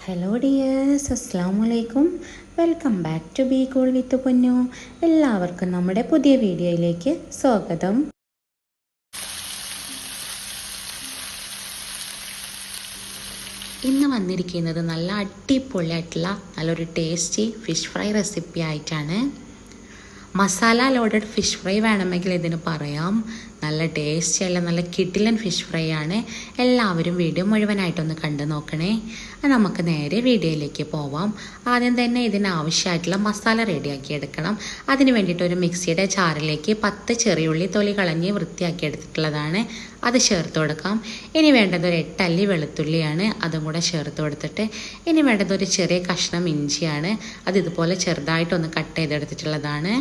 Hello dears, അസ്സലാമു അലൈക്കും. Welcome back to be cool with Ponnu. എല്ലാവർക്കും നമ്മുടെ പുതിയ വീഡിയോയിലേക്ക് സ്വാഗതം. ഇന്ന് വന്നിരിക്കുന്നത് നല്ല അടിപൊളിയായിട്ടുള്ള നല്ലൊരു ടേസ്റ്റി ഫിഷ് ഫ്രൈ റെസിപ്പി ആയിട്ടാണ്. മസാല ലോഡഡ് ഫിഷ് ഫ്രൈ വേണമെങ്കിൽ ഇതിന് പറയാം. നല്ല ടേസ്റ്റിയുള്ള നല്ല കിടിലൻ ഫിഷ് ഫ്രൈ ആണ്. എല്ലാവരും വീഡിയോ മുഴുവനായിട്ടൊന്ന് കണ്ടു നോക്കണേ. നമുക്ക് നേരെ വീഡിയോയിലേക്ക് പോവാം. ആദ്യം തന്നെ ഇതിന് ആവശ്യമായിട്ടുള്ള മസാല റെഡിയാക്കി എടുക്കണം. അതിന് വേണ്ടിയിട്ട് ഒരു മിക്സിയുടെ ജാറിലേക്ക് 10 ചെറിയുള്ളി തൊലി കളഞ്ഞ് വൃത്തിയാക്കി എടുത്തിട്ടുള്ളതാണ്. അത് ചേർത്ത് കൊടുക്കാം. ഇനി വേണ്ടത് ഒരു 8 അല്ലി വെളുത്തുള്ളിയാണ്. അതും കൂടെ ചേർത്ത് കൊടുത്തിട്ട് ഇനി വേണ്ടത് ഒരു ചെറിയ കഷ്ണം ഇഞ്ചിയാണ്. അത് ഇതുപോലെ ചെറുതായിട്ടൊന്ന് കട്ട് ചെയ്തെടുത്തിട്ടുള്ളതാണ്.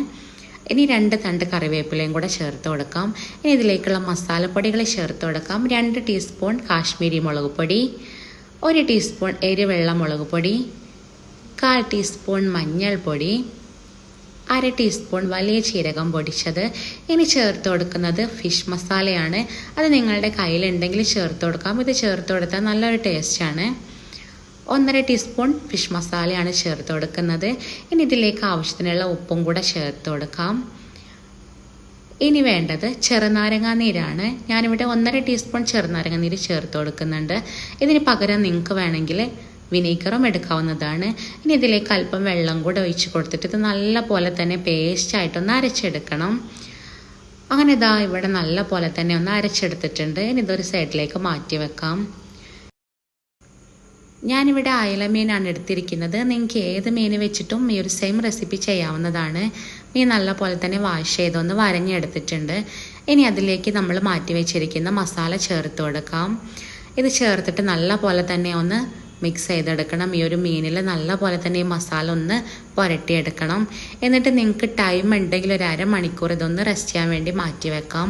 ഇനി 2 തണ്ട് കറിവേപ്പിലയും കൂടെ ചേർത്ത് കൊടുക്കാം. ഇനി ഇതിലേക്കുള്ള മസാലപ്പൊടികൾ ചേർത്ത് കൊടുക്കാം. 2 ടീസ്പൂൺ കാശ്മീരി മുളക് പൊടി, 1 ടീസ്പൂൺ എരിവെള്ള മുളക് പൊടി, 1/4 ടീസ്പൂൺ മഞ്ഞൾപ്പൊടി, 1/2 ടീസ്പൂൺ വലിയ ജീരകം പൊടിച്ചത്. ഇനി ചേർത്ത് കൊടുക്കുന്നത് ഫിഷ് മസാലയാണ്. അത് നിങ്ങളുടെ കയ്യിലുണ്ടെങ്കിൽ ചേർത്ത് കൊടുക്കാം. ഇത് ചേർത്ത് കൊടുത്താൽ നല്ലൊരു ടേസ്റ്റാണ്. 1/2 ടീസ്പൂൺ ഫിഷ് മസാലയാണ് ചേർത്ത് കൊടുക്കുന്നത്. ഇനി ഇതിലേക്ക് ആവശ്യത്തിനുള്ള ഉപ്പും കൂടെ ചേർത്ത് കൊടുക്കാം. ഇനി വേണ്ടത് ചെറുനാരങ്ങ നീരാണ്. ഞാനിവിടെ 1/2 ടീസ്പൂൺ ചെറുനാരങ്ങ നീര് ചേർത്ത് കൊടുക്കുന്നുണ്ട്. ഇതിന് പകരം നിങ്ങൾക്ക് വേണമെങ്കിൽ വിനീഗറും എടുക്കാവുന്നതാണ്. ഇനി ഇതിലേക്ക് അല്പം വെള്ളം കൂടെ ഒഴിച്ച് കൊടുത്തിട്ട് ഇത് നല്ല പോലെ തന്നെ പേസ്റ്റായിട്ടൊന്ന് അരച്ചെടുക്കണം. അങ്ങനെ ഇതാ ഇവിടെ നല്ല പോലെ തന്നെ ഒന്ന് അരച്ചെടുത്തിട്ടുണ്ട്. ഇനി ഇതൊരു സൈഡിലേക്ക് മാറ്റി വെക്കാം. ഞാനിവിടെ അയല മീനാണ് എടുത്തിരിക്കുന്നത്. നിങ്ങൾക്ക് ഏത് മീൻ വെച്ചിട്ടും ഈ ഒരു സെയിം റെസിപ്പി ചെയ്യാവുന്നതാണ്. മീൻ നല്ല പോലെ തന്നെ വാഷ് ചെയ്തൊന്ന് വരഞ്ഞെടുത്തിട്ടുണ്ട്. ഇനി അതിലേക്ക് നമ്മൾ മാറ്റി വെച്ചിരിക്കുന്ന മസാല ചേർത്ത് കൊടുക്കാം. ഇത് ചേർത്തിട്ട് നല്ല പോലെ തന്നെ ഒന്ന് മിക്സ് ചെയ്തെടുക്കണം. ഈ ഒരു മീനിൽ നല്ല പോലെ തന്നെ ഈ മസാല ഒന്ന് പുരട്ടിയെടുക്കണം. എന്നിട്ട് നിങ്ങൾക്ക് ടൈം ഉണ്ടെങ്കിൽ ഒരു അരമണിക്കൂർ ഇതൊന്ന് റെസ്റ്റ് ചെയ്യാൻ വേണ്ടി മാറ്റി വെക്കാം.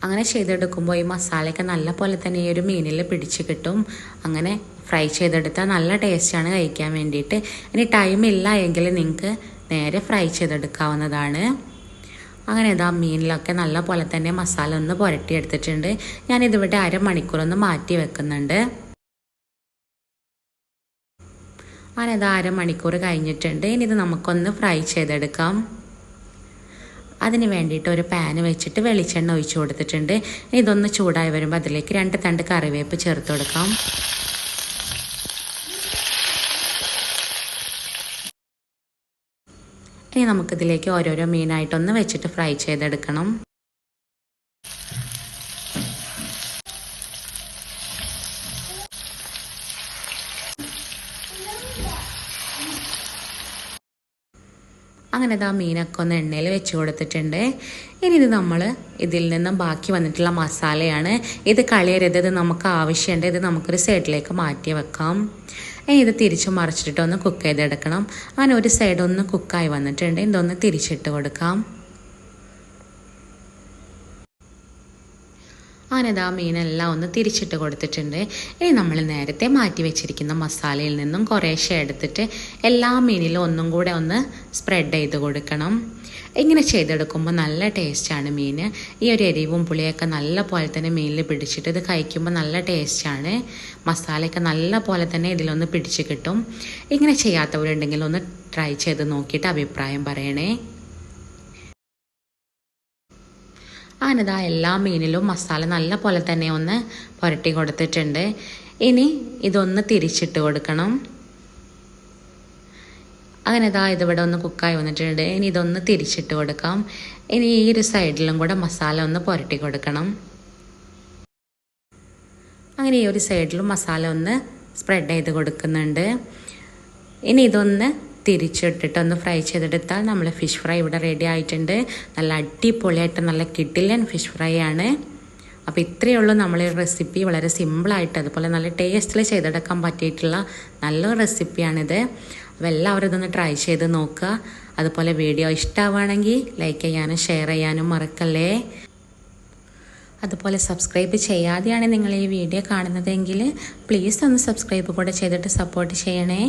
അങ്ങനെ ചെയ്തെടുക്കുമ്പോൾ ഈ മസാലയൊക്കെ നല്ല പോലെ തന്നെ ഈ ഒരു മീനിൽ പിടിച്ച് കിട്ടും. അങ്ങനെ ഫ്രൈ ചെയ്തെടുത്താൽ നല്ല ടേസ്റ്റാണ് കഴിക്കാൻ വേണ്ടിയിട്ട്. ഇനി ടൈം ഇല്ല എങ്കിൽ നിങ്ങൾക്ക് നേരെ ഫ്രൈ ചെയ്തെടുക്കാവുന്നതാണ്. അങ്ങനെ ഇതാ മീനിലൊക്കെ നല്ല പോലെ തന്നെ മസാല ഒന്ന് പുരട്ടിയെടുത്തിട്ടുണ്ട്. ഞാനിതിവിടെ അരമണിക്കൂറൊന്ന് മാറ്റി വെക്കുന്നുണ്ട്. അങ്ങനെ ഇതാ അരമണിക്കൂർ കഴിഞ്ഞിട്ടുണ്ട്. ഇനി ഇത് നമുക്കൊന്ന് ഫ്രൈ ചെയ്തെടുക്കാം. അതിന് വേണ്ടിയിട്ട് ഒരു പാന് വെച്ചിട്ട് വെളിച്ചെണ്ണ ഒഴിച്ചു കൊടുത്തിട്ടുണ്ട്. ഇതൊന്ന് ചൂടായി വരുമ്പോൾ അതിലേക്ക് 2 തണ്ട് കറിവേപ്പ് ചേർത്ത് കൊടുക്കാം. ഇനി നമുക്കിതിലേക്ക് ഓരോരോ മീനായിട്ടൊന്ന് വെച്ചിട്ട് ഫ്രൈ ചെയ്തെടുക്കണം. അങ്ങനെ ഇതാ മീനൊക്കെ ഒന്ന് എണ്ണയിൽ വെച്ച് കൊടുത്തിട്ടുണ്ട്. ഇനി ഇത് നമ്മൾ ഇതിൽ നിന്നും ബാക്കി വന്നിട്ടുള്ള മസാലയാണ്. ഇത് കളയരുത്, ഇത് നമുക്ക് ആവശ്യമുണ്ട്. ഇത് നമുക്കൊരു സൈഡിലേക്ക് മാറ്റി വെക്കാം. ഇനി ഇത് തിരിച്ച് മറിച്ചിട്ട് ഒന്ന് കുക്ക് ചെയ്തെടുക്കണം. അങ്ങനെ ഒരു സൈഡ് ഒന്ന് കുക്കായി വന്നിട്ടുണ്ട്. ഇതൊന്ന് തിരിച്ചിട്ട് കൊടുക്കാം. അങ്ങനെ ഇതാ മീനെല്ലാം ഒന്ന് തിരിച്ചിട്ട് കൊടുത്തിട്ടുണ്ട്. ഇനി നമ്മൾ നേരത്തെ മാറ്റി വെച്ചിരിക്കുന്ന മസാലയിൽ നിന്നും കുറേശ്ശെ എടുത്തിട്ട് എല്ലാ മീനിലും ഒന്നും കൂടെ ഒന്ന് സ്പ്രെഡ് ചെയ്ത് കൊടുക്കണം. ഇങ്ങനെ ചെയ്തെടുക്കുമ്പോൾ നല്ല ടേസ്റ്റാണ് മീൻ. ഈ ഒരു എരിവും പുളിയൊക്കെ നല്ല പോലെ തന്നെ മീനിൽ പിടിച്ചിട്ട് ഇത് കഴിക്കുമ്പോൾ നല്ല ടേസ്റ്റാണ്. മസാലയൊക്കെ നല്ല പോലെ തന്നെ ഇതിലൊന്ന് പിടിച്ച് കിട്ടും. ഇങ്ങനെ ചെയ്യാത്തവരുണ്ടെങ്കിൽ ഒന്ന് ട്രൈ ചെയ്ത് നോക്കിയിട്ട് അഭിപ്രായം പറയണേ. അങ്ങനെതാ എല്ലാ മീനിലും മസാല നല്ല പോലെ തന്നെ ഒന്ന് പുരട്ടി കൊടുത്തിട്ടുണ്ട്. ഇനി ഇതൊന്ന് തിരിച്ചിട്ട് കൊടുക്കണം. അങ്ങനെതാ ഇതിവിടെ ഒന്ന് കുക്കായി വന്നിട്ടുണ്ട്. ഇനി ഇതൊന്ന് തിരിച്ചിട്ട് കൊടുക്കാം. ഇനി ഈ ഒരു സൈഡിലും കൂടെ മസാല ഒന്ന് പുരട്ടി കൊടുക്കണം. അങ്ങനെ ഈ ഒരു സൈഡിലും മസാല ഒന്ന് സ്പ്രെഡ് ചെയ്ത് കൊടുക്കുന്നുണ്ട്. ഇനി ഇതൊന്ന് തിരിച്ചിട്ടിട്ട് ഒന്ന് ഫ്രൈ ചെയ്തെടുത്താൽ നമ്മൾ ഫിഷ് ഫ്രൈ ഇവിടെ റെഡി ആയിട്ടുണ്ട്. നല്ല അടിപൊളിയായിട്ട് നല്ല കിടിലൻ ഫിഷ് ഫ്രൈ ആണ്. അപ്പോൾ ഇത്രയേ ഉള്ളൂ നമ്മൾ ഈ റെസിപ്പി. വളരെ സിമ്പിളായിട്ട് അതുപോലെ നല്ല ടേസ്റ്റിൽ ചെയ്തെടുക്കാൻ പറ്റിയിട്ടുള്ള നല്ലൊരു റെസിപ്പിയാണിത്. അപ്പോൾ എല്ലാവരും ഇതൊന്ന് ട്രൈ ചെയ്ത് നോക്കുക. അതുപോലെ വീഡിയോ ഇഷ്ടമാവുകയാണെങ്കിൽ ലൈക്ക് ചെയ്യാനും ഷെയർ ചെയ്യാനും മറക്കല്ലേ. അതുപോലെ സബ്സ്ക്രൈബ് ചെയ്യാതെയാണ് നിങ്ങൾ ഈ വീഡിയോ കാണുന്നതെങ്കിൽ പ്ലീസ് ഒന്ന് സബ്സ്ക്രൈബ് കൂടെ ചെയ്തിട്ട് സപ്പോർട്ട് ചെയ്യണേ.